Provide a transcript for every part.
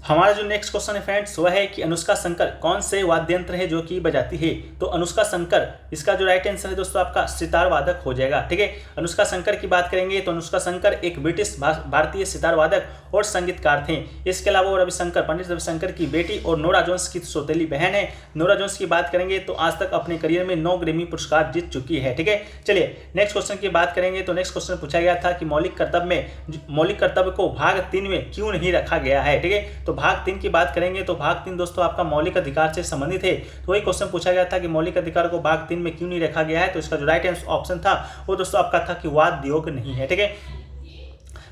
हमारा जो next question है फ्रेंड्स वह है कि अनुष्का शंकर कौन से वाद्य यंत्र है जो कि बजाती है। तो अनुष्का शंकर, इसका जो राइट आंसर है दोस्तों आपका सितार वादक हो जाएगा। ठीक है, अनुष्का शंकर की बात करेंगे तो अनुष्का शंकर एक ब्रिटिश भारतीय सितार वादक और संगीतकार थे। इसके अलावा वो पंडित रविशंकर की बेटी और नोरा जोन्स की सौतेली बहन है। नोरा जोन्स की बात करेंगे तो आज तक अपने करियर में 9 ग्रैमी पुरस्कार जीत चुकी है। ठीक है, चलिए नेक्स्ट क्वेश्चन की बात करेंगे तो नेक्स्ट क्वेश्चन पूछा गया था कि मौलिक कर्तव्य को भाग 3 में क्यों नहीं रखा गया है। ठीक है, तो भाग 3 की बात करेंगे तो भाग 3 दोस्तों आपका मौलिक अधिकार से संबंधित है। तो वही क्वेश्चन पूछा गया था कि मौलिक अधिकार को भाग 3 में क्यों नहीं रखा गया है। तो इसका जो राइट ऑप्शन था वो दोस्तों आपका था कि वाद योग नहीं है। ठीक है,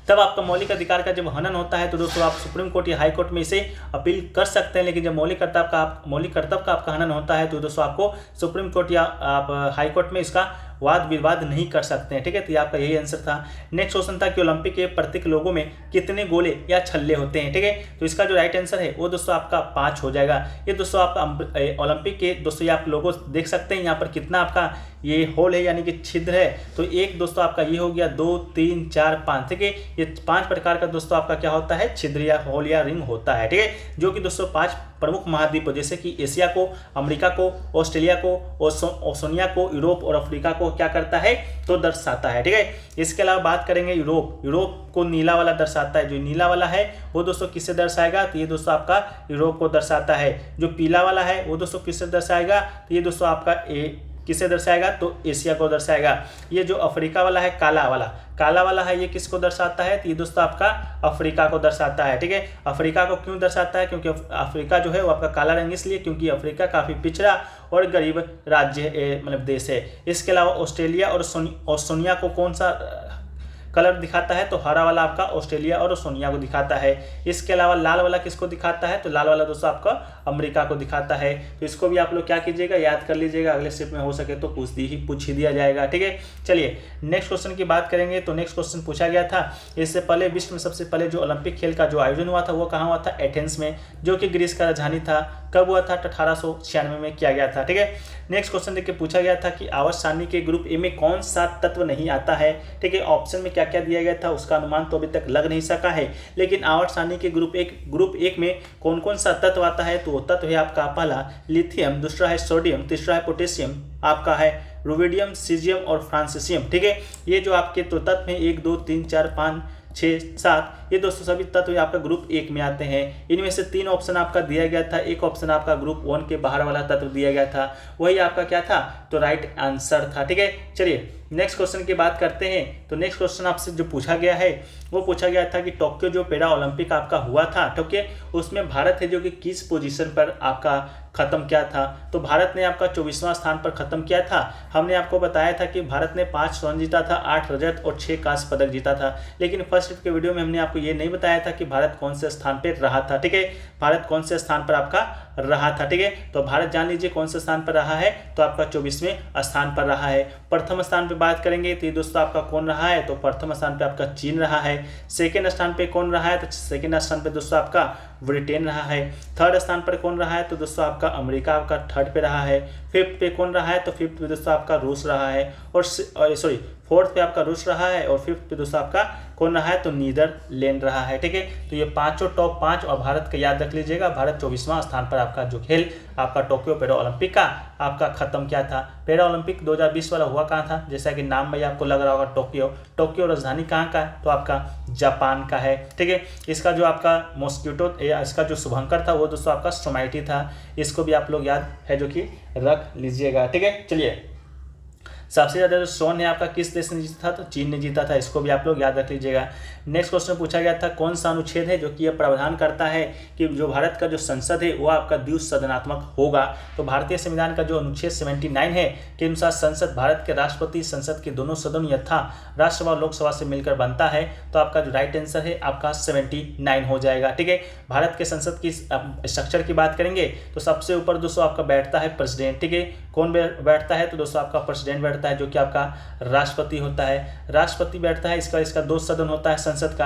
तब आपका मौलिक अधिकार का जब हनन होता है तो दोस्तों आप सुप्रीम कोर्ट या हाई कोर्ट में इसे अपील कर सकते हैं, लेकिन जब मौलिक कर्तव्य का आपका हनन होता है तो दोस्तों आपको सुप्रीम कोर्ट या आप हाई कोर्ट में इसका वाद विवाद नहीं कर सकते हैं। ठीक है, तो ये आपका यही आंसर था। नेक्स्ट क्वेश्चन था कि ओलंपिक के प्रत्येक लोगों में कितने गोले या छल्ले होते हैं। ठीक है, तो इसका जो राइट आंसर है वो दोस्तों आपका 5 हो जाएगा। ये दोस्तों आपका ओलंपिक के दोस्तों ये आप लोगों देख सकते हैं यहाँ पर कितना आपका ये होल है यानी कि छिद्र है। तो एक दोस्तों आपका ये हो गया 2 3 4 5। ठीक है, ये 5 प्रकार का दोस्तों आपका क्या होता है, छिद्र या होल या रिंग होता है। ठीक है, जो कि दोस्तों 5 प्रमुख महाद्वीपों जैसे कि एशिया को, अमेरिका को, ऑस्ट्रेलिया को, ओशनिया को, यूरोप और अफ्रीका को क्या करता है तो दर्शाता है। ठीक है, इसके अलावा बात करेंगे यूरोप को नीला वाला दर्शाता है। जो नीला वाला है वो दोस्तों किससे दर्शाएगा, तो ये दोस्तों आपका यूरोप को दर्शाता है। जो पीला वाला है वो दोस्तों किससे दर्शाएगा, तो ये दोस्तों आपका किसे दर्शाएगा तो एशिया को दर्शाएगा। ये जो अफ्रीका वाला है काला वाला है ये किसको दर्शाता है, तो ये दोस्तों आपका अफ्रीका को दर्शाता है। ठीक है, अफ्रीका को क्यों दर्शाता है, क्योंकि अफ्रीका जो है वो आपका काला रंग इसलिए क्योंकि अफ्रीका काफ़ी पिछड़ा और गरीब राज्य मतलब देश है। इसके अलावा ऑस्ट्रेलिया और ओशनिया को कौन सा कलर दिखाता है, तो हरा वाला आपका ऑस्ट्रेलिया और ओशनिया को दिखाता है। इसके अलावा लाल वाला किसको दिखाता है, तो लाल वाला दोस्तों आपका अमेरिका को दिखाता है। तो इसको भी आप लोग क्या कीजिएगा, याद कर लीजिएगा, अगले स्टेप में हो सके तो पूछ ही दिया जाएगा। ठीक है, चलिए नेक्स्ट क्वेश्चन की बात करेंगे तो नेक्स्ट क्वेश्चन पूछा गया था इससे पहले विश्व में सबसे पहले जो ओलंपिक खेल का जो आयोजन हुआ था वो कहाँ हुआ था, एथेंस में, जो कि ग्रीस का राजधानी था। कब हुआ था, 1896 में किया गया था। ठीक है, नेक्स्ट क्वेश्चन देखिए पूछा गया था कि आवर्त सारणी के ग्रुप ए में कौन सा तत्व नहीं आता है। ठीक है, ऑप्शन में क्या क्या दिया गया था उसका अनुमान तो अभी तक लग नहीं सका है, लेकिन आवर्त सारणी के ग्रुप एक में कौन कौन सा तत्व आता है, तो वो तत्व है आपका पहला लिथियम, दूसरा है सोडियम, तीसरा है पोटेशियम, आपका है रुबिडियम, सीजियम और फ्रांसिसियम। ठीक है, ये जो आपके तो तत्व हैं 1 2 3 4 5 6 7 ये दोस्तों सभी तत्व आपका ग्रुप 1 में आते हैं। इनमें से 3 ऑप्शन आपका दिया गया था, एक ऑप्शन आपका ग्रुप 1 के बाहर वाला तत्व दिया गया था, वही आपका क्या था तो राइट आंसर था। ठीक है, चलिए नेक्स्ट क्वेश्चन की बात करते हैं। तो नेक्स्ट क्वेश्चन आपसे जो पूछा गया है वो पूछा गया था कि टोक्यो जो पैरा ओलंपिक आपका हुआ था टोक्यो, उसमें भारत है जो कि किस पोजीशन पर आपका खत्म किया था, तो भारत ने आपका 24वां स्थान पर खत्म किया था। हमने आपको बताया था कि भारत ने 5 स्वर्ण जीता था, 8 रजत और 6 कांस्य पदक जीता था, लेकिन फर्स्ट के वीडियो में हमने आपको ये नहीं बताया था कि भारत कौन से स्थान पर रहा था। ठीक है, भारत कौन से स्थान पर आपका रहा था। ठीक है, तो भारत जान लीजिए कौन से स्थान पर रहा है, तो आपका 24वें स्थान पर रहा है। प्रथम स्थान पर बात करेंगे तो ये दोस्तों आपका कौन रहा है, तो प्रथम स्थान पे आपका चीन रहा है। सेकेंड स्थान पे कौन रहा है, तो सेकेंड स्थान पे दोस्तों आपका ब्रिटेन रहा है। थर्ड स्थान पर कौन रहा है, तो दोस्तों आपका अमेरिका आपका थर्ड पे रहा है। फिफ्थ पे कौन रहा है, तो फिफ्थ पे दोस्तों आपका रूस रहा है, और फोर्थ पे आपका रूस रहा है, और फिफ्थ पे दोस्तों आपका कौन रहा है, तो नीदरलैंड रहा है। ठीक है, तो ये पांचों टॉप 5 और भारत का याद रख लीजिएगा। भारत 24वां स्थान पर आपका जो खेल आपका टोक्यो पैरा ओलंपिक का आपका खत्म किया था। पैरा ओलंपिक 2020 वाला हुआ कहाँ था, जैसा कि नाम में आपको लग रहा होगा टोक्यो राजधानी कहाँ का है, तो आपका जापान का है। ठीक है, इसका जो आपका मॉस्किटो या इसका जो शुभंकर था वो दोस्तों आपका स्ट्रोमाइटी था, इसको भी आप लोग याद है जो कि रख लीजिएगा। ठीक है, चलिए सबसे ज़्यादा जो स्वर्ण है आपका किस देश ने जीता था, तो चीन ने जीता था, इसको भी आप लोग याद रख लीजिएगा। नेक्स्ट क्वेश्चन पूछा गया था कौन सा अनुच्छेद है जो कि यह प्रावधान करता है कि जो भारत का जो संसद है वो आपका द्विसदनात्मक होगा, तो भारतीय संविधान का जो अनुच्छेद 79 है के अनुसार संसद भारत के राष्ट्रपति संसद के दोनों सदन यथा राष्ट्रसभा और लोकसभा से मिलकर बनता है, तो आपका जो राइट आंसर है आपका 79 हो जाएगा। ठीक है, भारत के संसद की स्ट्रक्चर की बात करेंगे तो सबसे ऊपर दोस्तों आपका बैठता है प्रेसिडेंट। ठीक है, कौन बैठता है, तो दोस्तों आपका प्रेसिडेंट बैठता बैठता है जो कि आपका राष्ट्रपति होता है। राष्ट्रपति बैठता है, इसका 2 सदन होता है संसद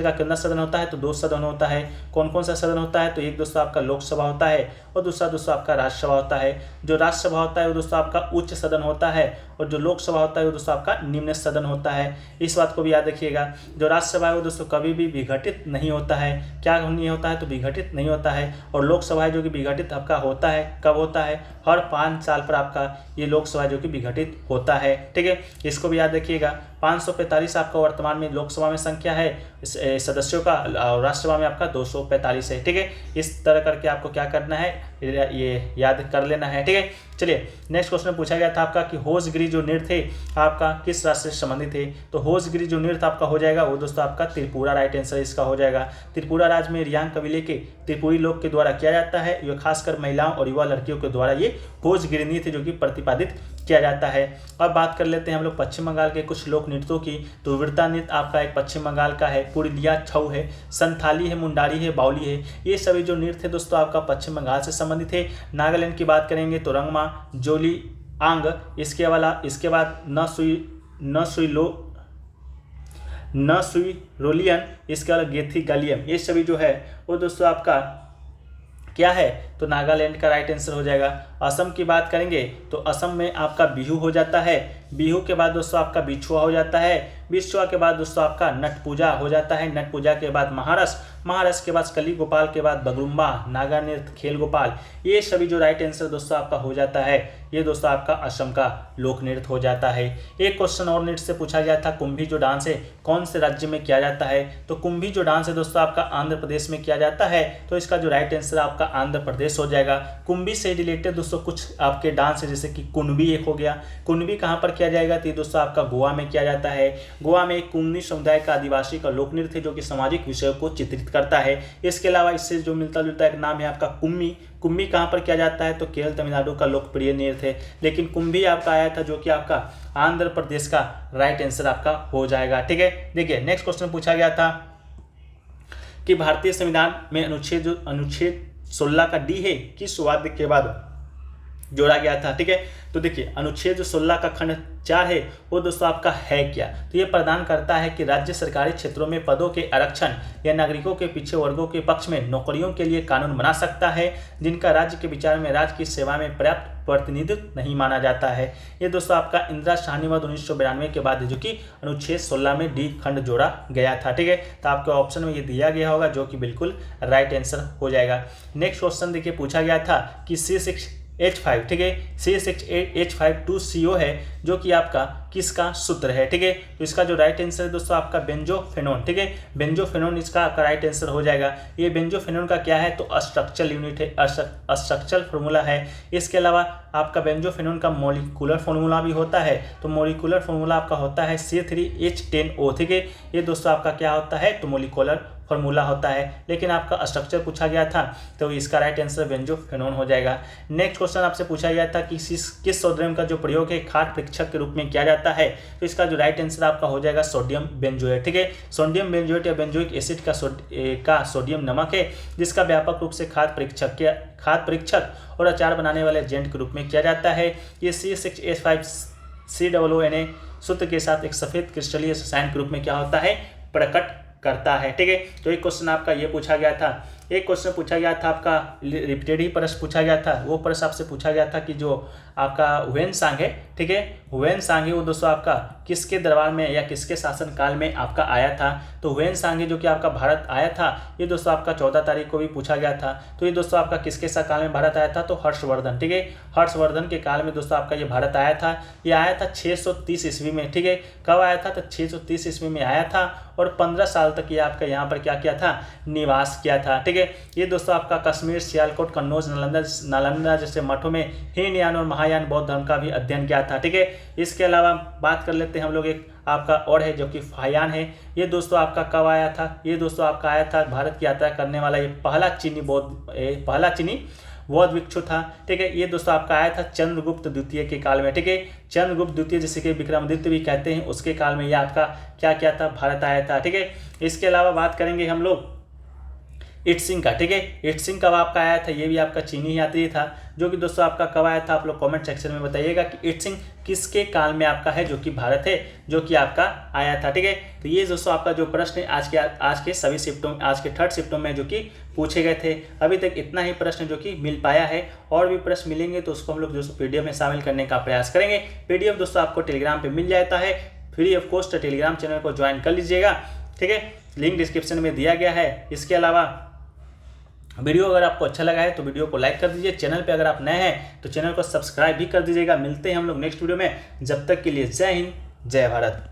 का कितना सदन होता है तो 2 सदन होता है। कौन कौन सा सदन होता है तो एक दोस्तों आपका लोकसभा होता है और दूसरा दोस्तों आपका राज्यसभा होता है। जो राज्यसभा होता है वो दोस्तों आपका उच्च सदन होता है और जो लोकसभा होता है वो दोस्तों आपका निम्न सदन होता है। इस बात को भी याद रखिएगा। जो राज्यसभा है वो दोस्तों कभी भी विघटित नहीं होता है। क्या नहीं होता है तो विघटित नहीं होता है। और लोकसभा है जो कि विघटित आपका होता है, कब होता है, हर 5 साल पर आपका ये लोकसभा जो कि विघटित होता है। ठीक है, इसको भी याद रखिएगा। 545 आपका वर्तमान में लोकसभा में संख्या है सदस्यों का, राज्यसभा में आपका 245 है। ठीक है, इस तरह करके आपको क्या करना है, ये याद कर लेना है। ठीक है, चलिए नेक्स्ट क्वेश्चन में पूछा गया था आपका कि होसगिरी जो नृत्य थे आपका किस राज्य से संबंधित है। तो होसगिरी जो नृत्य आपका हो जाएगा वो दोस्तों आपका त्रिपुरा, राइट आंसर इसका हो जाएगा। त्रिपुरा राज्य में रियांग कबीले के त्रिपुरी लोग के द्वारा किया जाता है। ये खासकर महिलाओं और युवा लड़कियों के द्वारा ये होसगिरी नृत्य जो कि प्रतिपादित किया जाता है। अब बात कर लेते हैं हम लोग पश्चिम बंगाल के कुछ लोक नृत्यों की। तो वृत्ता नृत्य आपका एक पश्चिम बंगाल का है, पुरुलिया छऊ है, संथाली है, मुंडारी है, बाउली है। ये सभी जो नृत्य है दोस्तों आपका पश्चिम बंगाल से संबंधित है। नागालैंड की बात करेंगे तो रंगमा, जोली आंग, इसके बाद न सुई रोलियन, इसके बाद गेथी गालियम। ये सभी जो है वो दोस्तों आपका क्या है तो नागालैंड का राइट आंसर हो जाएगा। असम की बात करेंगे तो असम में आपका बिहू हो जाता है। बिहू के बाद दोस्तों आपका बिछुआ हो जाता है। बिछुआ के बाद दोस्तों आपका नट पूजा हो जाता है। नट पूजा के बाद महारस के बाद कली गोपाल के बाद बगरुम्बा, नागा नृत्य, खेल गोपाल। ये सभी जो राइट आंसर दोस्तों आपका हो जाता है ये दोस्तों आपका असम का लोक नृत्य हो जाता है। एक क्वेश्चन और नृत्य से पूछा गया था, कुंभी जो डांस है कौन से राज्य में किया जाता है। तो कुंभी जो डांस है दोस्तों आपका आंध्र प्रदेश में किया जाता है। तो इसका जो राइट आंसर आपका आंध्र प्रदेश हो जाएगा। कुंभी से रिलेटेड दोस्तों कुछ आपके डांस है जैसे कि कुणबी एक हो गया। कुणबी कहाँ पर किया जाएगा तो ये दोस्तों आपका गोवा में किया जाता है। गोवा में एक कुंभी समुदाय का आदिवासी का लोक नृत्य जो कि सामाजिक विषयों को चित्रित करता है। इसके अलावा इससे जो मिलता जुलता एक नाम है आपका कुम्मी। कुम्भी कहाँ पर किया जाता है तो केरल तमिलनाडु का लोकप्रिय नृत्य है। लेकिन कुंभी आपका आया था जो कि आपका आंध्र प्रदेश का राइट आंसर आपका हो जाएगा। ठीक है, देखिए नेक्स्ट क्वेश्चन पूछा गया था कि भारतीय संविधान में अनुच्छेद 16 का डी है किस वाद्य के बाद जोड़ा गया था। ठीक है, तो देखिए अनुच्छेद 16 का खंड 4 है वो दोस्तों आपका है क्या तो ये प्रदान करता है कि राज्य सरकारी क्षेत्रों में पदों के आरक्षण या नागरिकों के पिछड़े वर्गों के पक्ष में नौकरियों के लिए कानून बना सकता है जिनका राज्य के विचार में राज्य की सेवा में पर्याप्त प्रतिनिधित्व नहीं माना जाता है। ये दोस्तों आपका इंदिरा शाहनी वाद 1992 के बाद जो कि अनुच्छेद 16 में डी खंड जोड़ा गया था। ठीक है, तो आपके ऑप्शन में ये दिया गया होगा जो कि बिल्कुल राइट आंसर हो जाएगा। नेक्स्ट क्वेश्चन देखिए पूछा गया था कि C6H5, ठीक है, C6H5 है जो कि आपका किसका सूत्र है। ठीक है, तो इसका जो राइट आंसर है दोस्तों आपका बेंजोफेनोन। ठीक है, बेंजोफेनोन इसका राइट आंसर हो जाएगा। ये बेंजोफेनोन का क्या है तो स्ट्रक्चरल यूनिट है, स्ट्रक्चरल फार्मूला है। इसके अलावा आपका बेंजोफेनोन का मॉलिक्यूलर फार्मूला भी होता है। तो मॉलिक्यूलर फार्मूला आपका होता है C3H10O। ठीक है, ये दोस्तों आपका क्या होता है तो मॉलिक्यूलर फार्मूला होता है। लेकिन आपका स्ट्रक्चर पूछा गया था तो इसका राइट आंसर बेंजोफेनोन हो जाएगा। नेक्स्ट क्वेश्चन आपसे पूछा गया था कि किस सोडियम का जो प्रयोग है खाद्य परीक्षक के रूप में किया जाता है। तो इसका जो राइट आंसर आपका हो जाएगा सोडियम बेंजोएट। ठीक है, सोडियम बेंजोएट या बेंजोइक एसिड का सोडियम नमक है जिसका व्यापक रूप से खाद्य परीक्षक और अचार बनाने वाले एजेंट के रूप में किया जाता है। ये C6H5COONA सूत्र के साथ एक सफेद क्रिस्टलीय रसायन के रूप में क्या होता है प्रकट करता है। ठीक है, तो एक क्वेश्चन आपका ये पूछा गया था। एक क्वेश्चन पूछा गया था आपका रिपीटेड ही प्रश्न पूछा गया था। वो प्रश्न आपसे पूछा गया था कि जो आपका ह्वेनसांग है, ठीक है, ह्वेनसांग वो दोस्तों आपका किसके दरबार में या किसके शासन काल में आपका आया था। तो ह्वेनसांग जो कि आपका भारत आया था ये दोस्तों आपका 14 तारीख को भी पूछा गया था। तो ये दोस्तों आपका किसके काल में भारत आया था तो हर्षवर्धन। ठीक है, हर्षवर्धन के काल में दोस्तों आपका ये भारत आया था। ये आया था 630 ईस्वी में। ठीक है, कब आया था तो 630 ईस्वी में आया था और 15 साल तक ये आपका यहाँ पर क्या किया था निवास किया था। ठीक है, ये दोस्तों आपका कश्मीर, सियालकोट, कन्नौज, नालंदा जैसे मठों में हीनयान और महायान बौद्ध धर्म का भी अध्ययन किया था। ठीक है, इसके अलावा बात कर लेते हैं हम लोग एक आपका और है जो कि फाहियान है। ये दोस्तों आपका कब आया था, ये दोस्तों आपका आया था भारत की यात्रा करने वाला ये पहला चीनी बौद्ध भिक्षु था। ठीक है, ये दोस्तों आपका आया था चंद्रगुप्त द्वितीय के काल में। ठीक है, चंद्रगुप्त द्वितीय जिसे कि विक्रमादित्य भी कहते हैं उसके काल में ये आपका क्या था भारत आया था। ठीक है, इसके अलावा बात करेंगे हम लोग इटसिंग का, ठीक है। इटसिंग कब आपका आया था, ये भी आपका चीनी यात्री था, जो कि दोस्तों आपका कब आया था, आप लोग कमेंट सेक्शन में बताइएगा कि इटसिंग किसके काल में आपका है, जो कि भारत है, जो कि आपका आया था, ठीक है। तो ये दोस्तों आपका जो प्रश्न है आज के सभी शिफ्टों, आज के 3rd शिफ्टों में जो कि पूछे गए थे। अभी तक इतना ही प्रश्न जो कि मिल पाया है, और भी प्रश्न मिलेंगे तो उसको हम लोग दोस्तों पीडीएफ में शामिल करने का प्रयास करेंगे। पीडीएफ दोस्तों आपको टेलीग्राम पे मिल जाता है, free of cost Telegram channel को ज्वाइन कर लीजिएगा, ठीक है। लिंक डिस्क्रिप्शन में दिया गया है। इसके अलावा वीडियो अगर आपको अच्छा लगा है तो वीडियो को लाइक कर दीजिए। चैनल पे अगर आप नए हैं तो चैनल को सब्सक्राइब भी कर दीजिएगा। मिलते हैं हम लोग नेक्स्ट वीडियो में, जब तक के लिए जय हिंद जय भारत।